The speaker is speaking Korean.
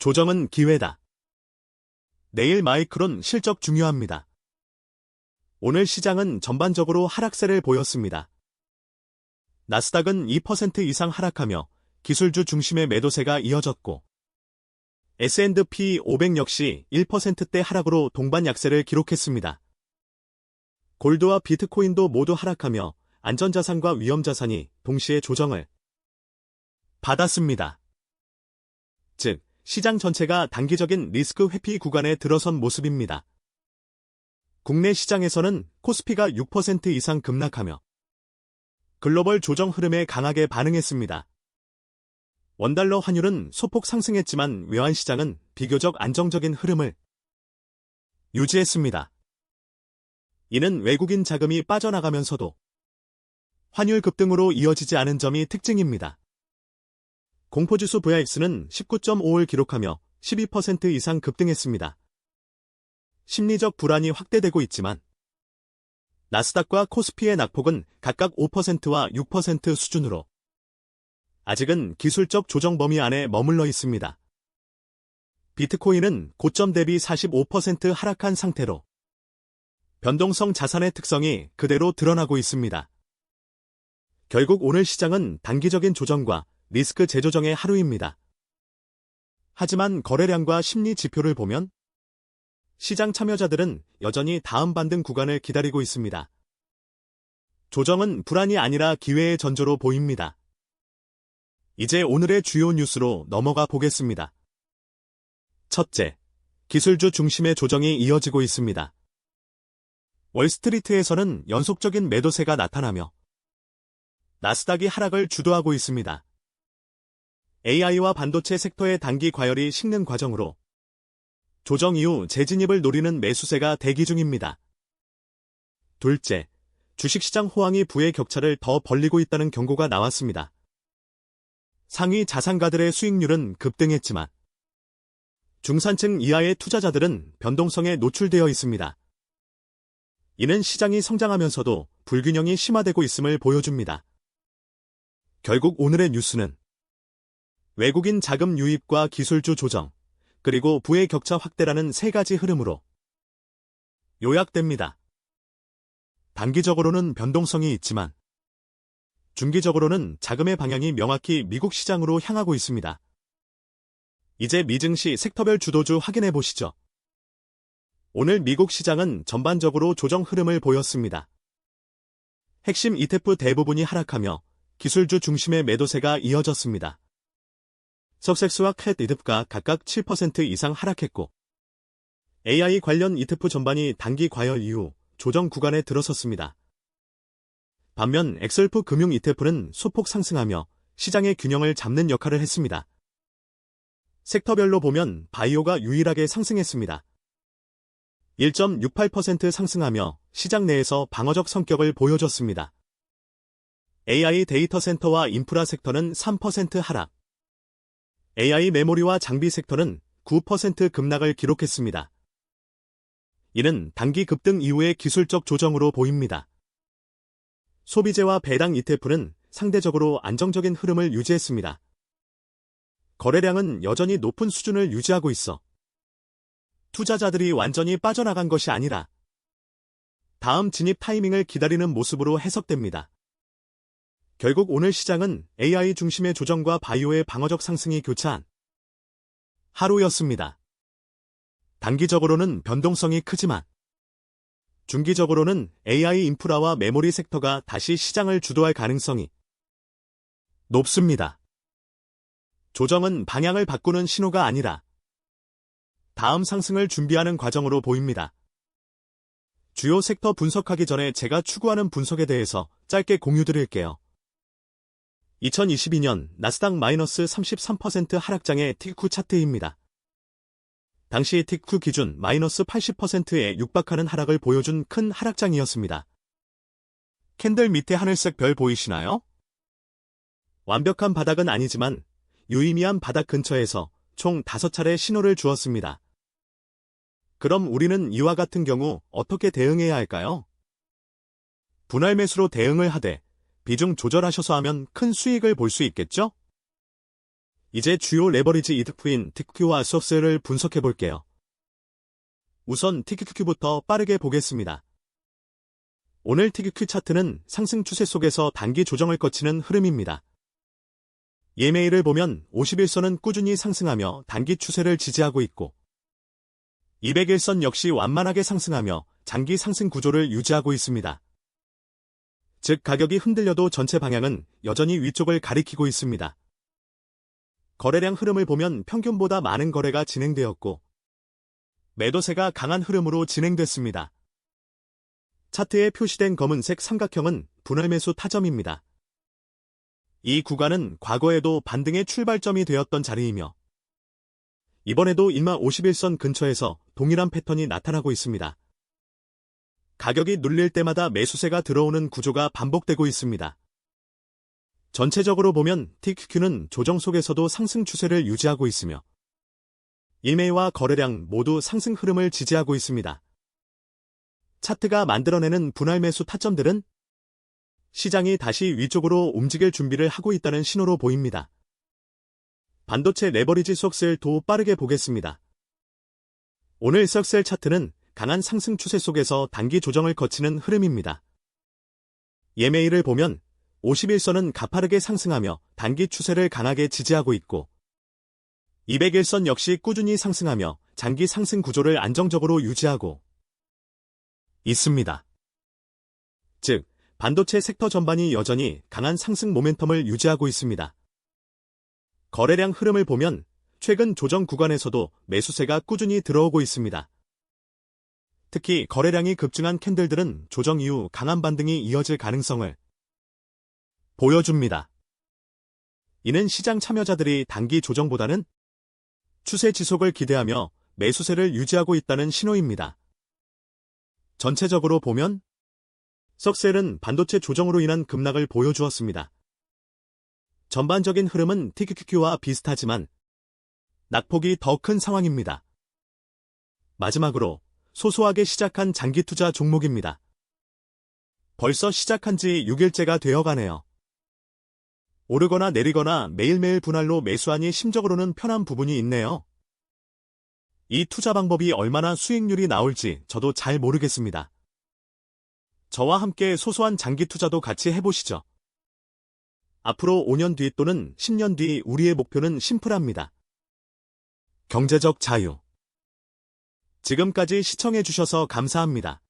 조정은 기회다. 내일 마이크론 실적 중요합니다. 오늘 시장은 전반적으로 하락세를 보였습니다. 나스닥은 2% 이상 하락하며 기술주 중심의 매도세가 이어졌고 S&P 500 역시 1%대 하락으로 동반 약세를 기록했습니다. 골드와 비트코인도 모두 하락하며 안전자산과 위험자산이 동시에 조정을 받았습니다. 즉, 시장 전체가 단기적인 리스크 회피 구간에 들어선 모습입니다. 국내 시장에서는 코스피가 6% 이상 급락하며 글로벌 조정 흐름에 강하게 반응했습니다. 원달러 환율은 소폭 상승했지만 외환시장은 비교적 안정적인 흐름을 유지했습니다. 이는 외국인 자금이 빠져나가면서도 환율 급등으로 이어지지 않은 점이 특징입니다. 공포지수 VIX는 19.5를 기록하며 12% 이상 급등했습니다. 심리적 불안이 확대되고 있지만 나스닥과 코스피의 낙폭은 각각 5%와 6% 수준으로 아직은 기술적 조정 범위 안에 머물러 있습니다. 비트코인은 고점 대비 45% 하락한 상태로 변동성 자산의 특성이 그대로 드러나고 있습니다. 결국 오늘 시장은 단기적인 조정과 리스크 재조정의 하루입니다. 하지만 거래량과 심리 지표를 보면 시장 참여자들은 여전히 다음 반등 구간을 기다리고 있습니다. 조정은 불안이 아니라 기회의 전조로 보입니다. 이제 오늘의 주요 뉴스로 넘어가 보겠습니다. 첫째, 기술주 중심의 조정이 이어지고 있습니다. 월스트리트에서는 연속적인 매도세가 나타나며 나스닥이 하락을 주도하고 있습니다. AI와 반도체 섹터의 단기 과열이 식는 과정으로 조정 이후 재진입을 노리는 매수세가 대기 중입니다. 둘째, 주식시장 호황이 부의 격차를 더 벌리고 있다는 경고가 나왔습니다. 상위 자산가들의 수익률은 급등했지만 중산층 이하의 투자자들은 변동성에 노출되어 있습니다. 이는 시장이 성장하면서도 불균형이 심화되고 있음을 보여줍니다. 결국 오늘의 뉴스는 외국인 자금 유입과 기술주 조정, 그리고 부의 격차 확대라는 세 가지 흐름으로 요약됩니다. 단기적으로는 변동성이 있지만 중기적으로는 자금의 방향이 명확히 미국 시장으로 향하고 있습니다. 이제 미증시 섹터별 주도주 확인해 보시죠. 오늘 미국 시장은 전반적으로 조정 흐름을 보였습니다. 핵심 ETF 대부분이 하락하며 기술주 중심의 매도세가 이어졌습니다. 석섹스와 캣 ETF가 각각 7% 이상 하락했고 AI 관련 ETF 전반이 단기 과열 이후 조정 구간에 들어섰습니다. 반면 엑셀프 금융 ETF는 소폭 상승하며 시장의 균형을 잡는 역할을 했습니다. 섹터별로 보면 바이오가 유일하게 상승했습니다. 1.68% 상승하며 시장 내에서 방어적 성격을 보여줬습니다. AI 데이터 센터와 인프라 섹터는 3% 하락, AI 메모리와 장비 섹터는 9% 급락을 기록했습니다. 이는 단기 급등 이후의 기술적 조정으로 보입니다. 소비재와 배당 ETF는 상대적으로 안정적인 흐름을 유지했습니다. 거래량은 여전히 높은 수준을 유지하고 있어 투자자들이 완전히 빠져나간 것이 아니라 다음 진입 타이밍을 기다리는 모습으로 해석됩니다. 결국 오늘 시장은 AI 중심의 조정과 바이오의 방어적 상승이 교차한 하루였습니다. 단기적으로는 변동성이 크지만 중기적으로는 AI 인프라와 메모리 섹터가 다시 시장을 주도할 가능성이 높습니다. 조정은 방향을 바꾸는 신호가 아니라 다음 상승을 준비하는 과정으로 보입니다. 주요 섹터 분석하기 전에 제가 추구하는 분석에 대해서 짧게 공유드릴게요. 2022년 나스닥 마이너스 33% 하락장의 TQ 차트입니다. 당시 TQ 기준 마이너스 80%에 육박하는 하락을 보여준 큰 하락장이었습니다. 캔들 밑에 하늘색 별 보이시나요? 완벽한 바닥은 아니지만 유의미한 바닥 근처에서 총 5차례 신호를 주었습니다. 그럼 우리는 이와 같은 경우 어떻게 대응해야 할까요? 분할 매수로 대응을 하되 비중 조절하셔서 하면 큰 수익을 볼 수 있겠죠? 이제 주요 레버리지 이득표인 TQQ와 소스를 분석해 볼게요. 우선 TQQ부터 빠르게 보겠습니다. 오늘 TQQ 차트는 상승 추세 속에서 단기 조정을 거치는 흐름입니다. EMA를 보면 51선은 꾸준히 상승하며 단기 추세를 지지하고 있고 200일선 역시 완만하게 상승하며 장기 상승 구조를 유지하고 있습니다. 즉 가격이 흔들려도 전체 방향은 여전히 위쪽을 가리키고 있습니다. 거래량 흐름을 보면 평균보다 많은 거래가 진행되었고 매도세가 강한 흐름으로 진행됐습니다. 차트에 표시된 검은색 삼각형은 분할 매수 타점입니다. 이 구간은 과거에도 반등의 출발점이 되었던 자리이며 이번에도 2151선 근처에서 동일한 패턴이 나타나고 있습니다. 가격이 눌릴 때마다 매수세가 들어오는 구조가 반복되고 있습니다. 전체적으로 보면 TQQ는 조정 속에서도 상승 추세를 유지하고 있으며 EMA와 거래량 모두 상승 흐름을 지지하고 있습니다. 차트가 만들어내는 분할 매수 타점들은 시장이 다시 위쪽으로 움직일 준비를 하고 있다는 신호로 보입니다. 반도체 레버리지 속셀 도 빠르게 보겠습니다. 오늘 석셀 차트는 강한 상승 추세 속에서 단기 조정을 거치는 흐름입니다. EMA를 보면 51선은 가파르게 상승하며 단기 추세를 강하게 지지하고 있고 200일선 역시 꾸준히 상승하며 장기 상승 구조를 안정적으로 유지하고 있습니다. 즉, 반도체 섹터 전반이 여전히 강한 상승 모멘텀을 유지하고 있습니다. 거래량 흐름을 보면 최근 조정 구간에서도 매수세가 꾸준히 들어오고 있습니다. 특히 거래량이 급증한 캔들들은 조정 이후 강한 반등이 이어질 가능성을 보여줍니다. 이는 시장 참여자들이 단기 조정보다는 추세 지속을 기대하며 매수세를 유지하고 있다는 신호입니다. 전체적으로 보면 석셀은 반도체 조정으로 인한 급락을 보여주었습니다. 전반적인 흐름은 TQQQ와 비슷하지만 낙폭이 더 큰 상황입니다. 마지막으로 소소하게 시작한 장기 투자 종목입니다. 벌써 시작한 지 6일째가 되어가네요. 오르거나 내리거나 매일매일 분할로 매수하니 심적으로는 편한 부분이 있네요. 이 투자 방법이 얼마나 수익률이 나올지 저도 잘 모르겠습니다. 저와 함께 소소한 장기 투자도 같이 해보시죠. 앞으로 5년 뒤 또는 10년 뒤 우리의 목표는 심플합니다. 경제적 자유. 지금까지 시청해주셔서 감사합니다.